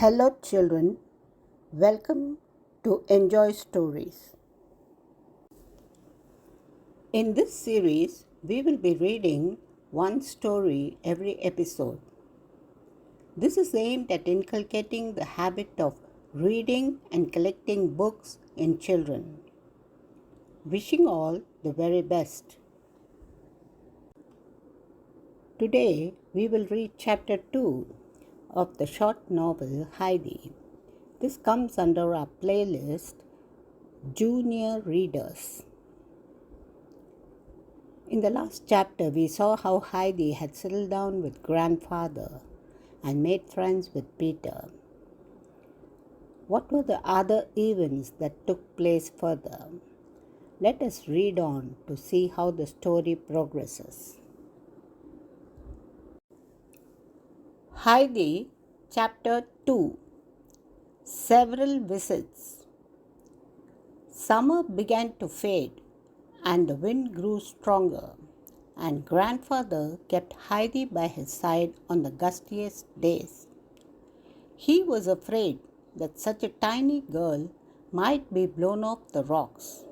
Hello, children. Welcome to Enjoy Stories. In this series, we will be reading one story every episode. This is aimed at inculcating the habit of reading and collecting books in children. Wishing all the very best. Today, we will read Chapter 2 of the short novel Heidi. This comes under our playlist Junior Readers. In the last chapter, we saw how Heidi had settled down with grandfather and made friends with Peter. What were the other events that took place further? Let us read on to see how the story progresses. Heidi Chapter 2. Several visits. Summer began to fade and the wind grew stronger, and grandfather kept Heidi by his side on the gustiest days. He was afraid that such a tiny girl might be blown off the rocks.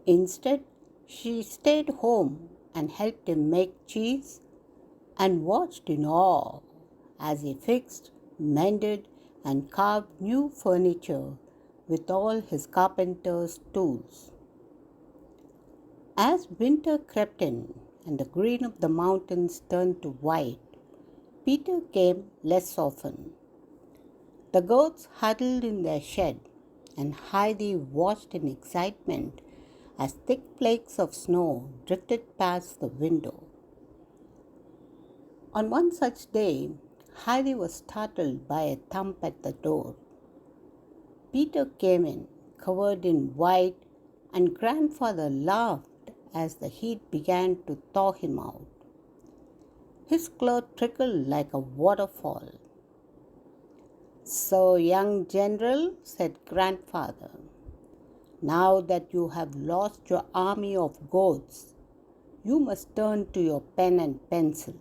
Instead, she stayed home and helped him make cheese and watched in awe as he fixed, mended, and carved new furniture with all his carpenter's tools. As winter crept in and the green of the mountains turned to white, Peter came less often. The goats huddled in their shed, and Heidi watched in excitement as thick flakes of snow drifted past the window. On one such day, Heidi was startled by a thump at the door. Peter came in, covered in white, and grandfather laughed as the heat began to thaw him out. His clothes trickled like a waterfall. "So, young general," said grandfather, "now that you have lost your army of goats, you must turn to your pen and pencil."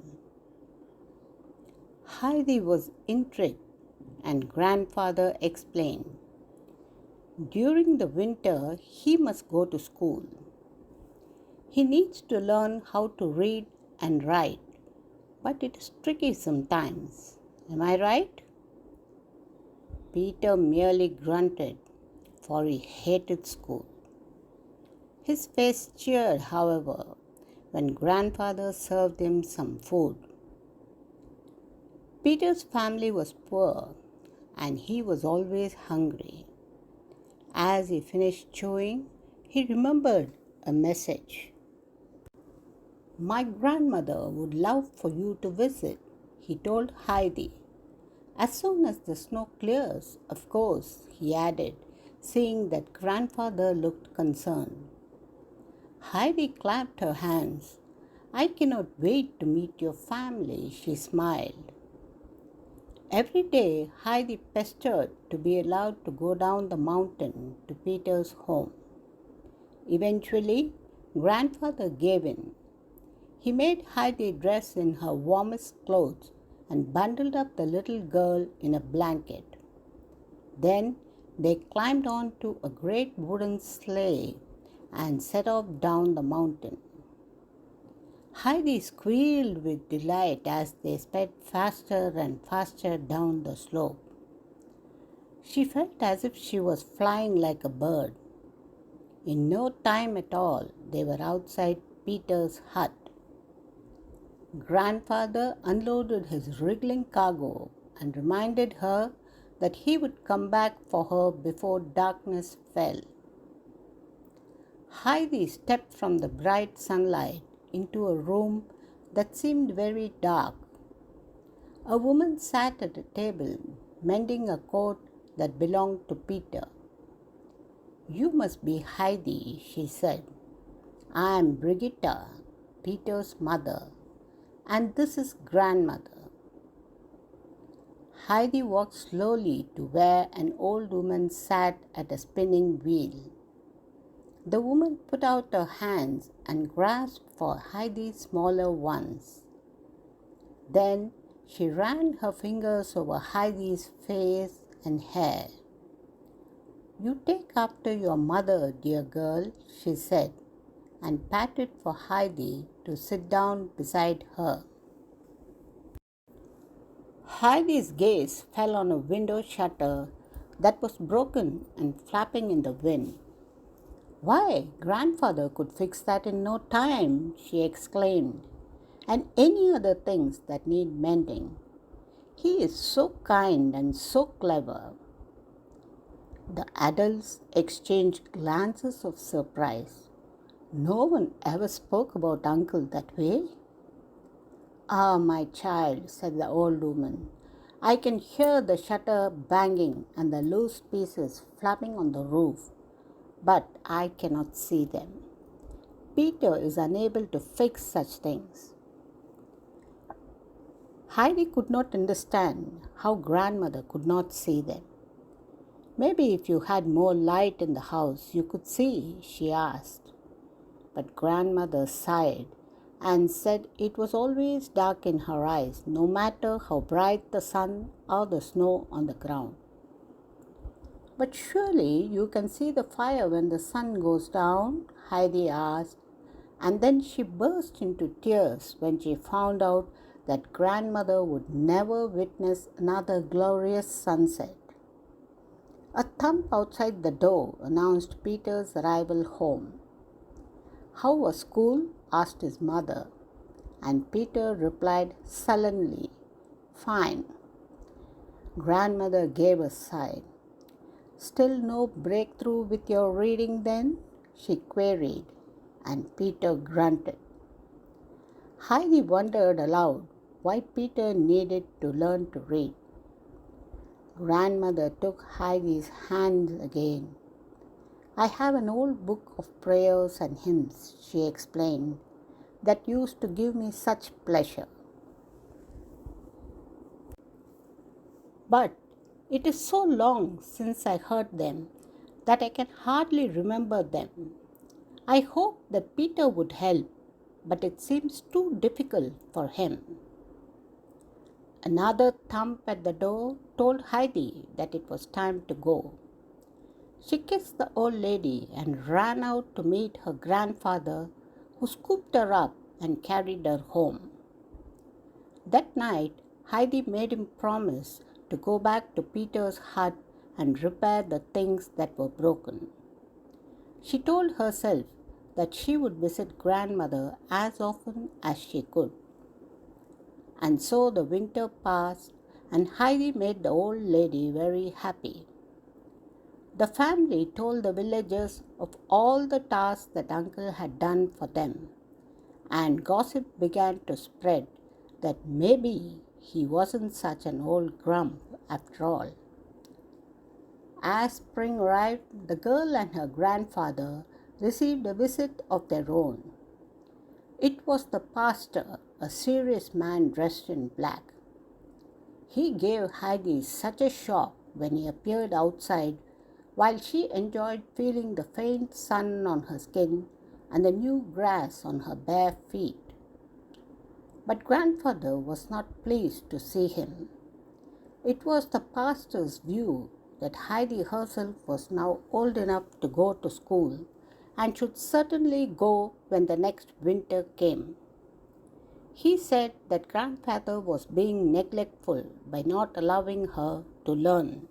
Heidi was intrigued, and grandfather explained. During the winter, he must go to school. He needs to learn how to read and write, but it is tricky sometimes. Am I right? Peter merely grunted, for he hated school. His face cheered, however, when grandfather served him some food. Peter's family was poor, and he was always hungry. As he finished chewing, he remembered a message. "My grandmother would love for you to visit," he told Heidi. "As soon as the snow clears, of course," he added, seeing that grandfather looked concerned. Heidi clapped her hands. "I cannot wait to meet your family," she smiled. Every day, Heidi pestered to be allowed to go down the mountain to Peter's home. Eventually, grandfather gave in. He made Heidi dress in her warmest clothes and bundled up the little girl in a blanket. Then they climbed onto a great wooden sleigh and set off down the mountain. Heidi squealed with delight as they sped faster and faster down the slope. She felt as if she was flying like a bird. In no time at all, they were outside Peter's hut. Grandfather unloaded his wriggling cargo and reminded her that he would come back for her before darkness fell. Heidi stepped from the bright sunlight into a room that seemed very dark. A woman sat at a table mending a coat that belonged to Peter. "You must be Heidi," she said. "I am Brigitta, Peter's mother, and this is grandmother." Heidi walked slowly to where an old woman sat at a spinning wheel. The woman put out her hands and grasped for Heidi's smaller ones. Then She ran her fingers over Heidi's face and hair. "You take after your mother, dear girl," she said, and patted for Heidi to sit down beside her. Heidi's gaze fell on a window shutter that was broken and flapping in the wind. "Why, grandfather could fix that in no time," she exclaimed, "and any other things that need mending. He is so kind and so clever." The adults exchanged glances of surprise. No one ever spoke about Uncle that way. "Ah, my child," said the old woman, "I can hear the shutter banging and the loose pieces flapping on the roof, but I cannot see them. Peter is unable to fix such things." Heidi could not understand how grandmother could not see them. "Maybe if you had more light in the house, you could see," she asked. But grandmother sighed and said it was always dark in her eyes, no matter how bright the sun or the snow on the ground. "But surely you can see the fire when the sun goes down?" Heidi asked, and then she burst into tears when she found out that grandmother would never witness another glorious sunset. A thump outside the door announced Peter's arrival home. "How was school?" asked his mother, and Peter replied sullenly, "Fine." Grandmother gave a sigh. "Still no breakthrough with your reading then?" she queried, and Peter grunted. Heidi wondered aloud why Peter needed to learn to read. Grandmother took Heidi's hand again. "I have an old book of prayers and hymns," she explained, "that used to give me such pleasure. But it is so long since I heard them that I can hardly remember them. I hoped that Peter would help, but it seems too difficult for him." Another thump at the door told Heidi that it was time to go. She kissed the old lady and ran out to meet her grandfather, who scooped her up and carried her home. That night, Heidi made him promise to go back to Peter's hut and repair the things that were broken. She told herself that she would visit grandmother as often as she could. And so the winter passed, and Heidi made the old lady very happy. The family told the villagers of all the tasks that Uncle had done for them, and gossip began to spread that maybe he wasn't such an old grump after all. As spring arrived, the girl and her grandfather received a visit of their own. It was the pastor, a serious man dressed in black. He gave Heidi such a shock when he appeared outside, while she enjoyed feeling the faint sun on her skin and the new grass on her bare feet. But grandfather was not pleased to see him. It was the pastor's view that Heidi herself was now old enough to go to school and should certainly go when the next winter came. He said that grandfather was being neglectful by not allowing her to learn.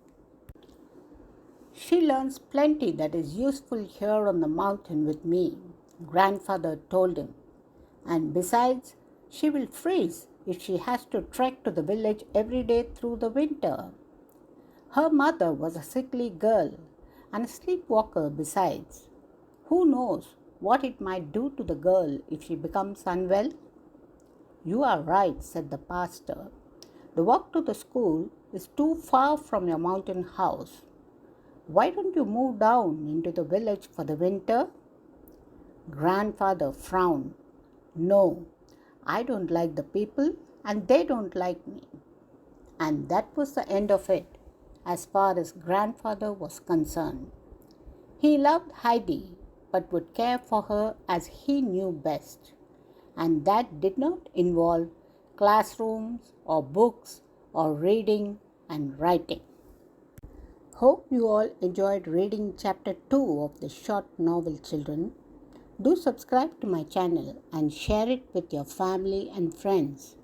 "She learns plenty that is useful here on the mountain with me," grandfather told him. "And besides, she will freeze if she has to trek to the village every day through the winter. Her mother was a sickly girl and a sleepwalker besides. Who knows what it might do to the girl if she becomes unwell?" "You are right," said the pastor. "The walk to the school is too far from your mountain house. Why don't you move down into the village for the winter?" Grandfather frowned. "No, I don't like the people and they don't like me." And that was the end of it, as far as grandfather was concerned. He loved Heidi, but would care for her as he knew best, and that did not involve classrooms or books or reading and writing. Hope you all enjoyed reading chapter 2 of the short novel, children. Do subscribe to my channel and share it with your family and friends.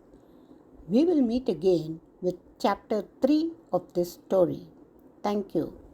We will meet again with chapter 3 of this story. Thank you.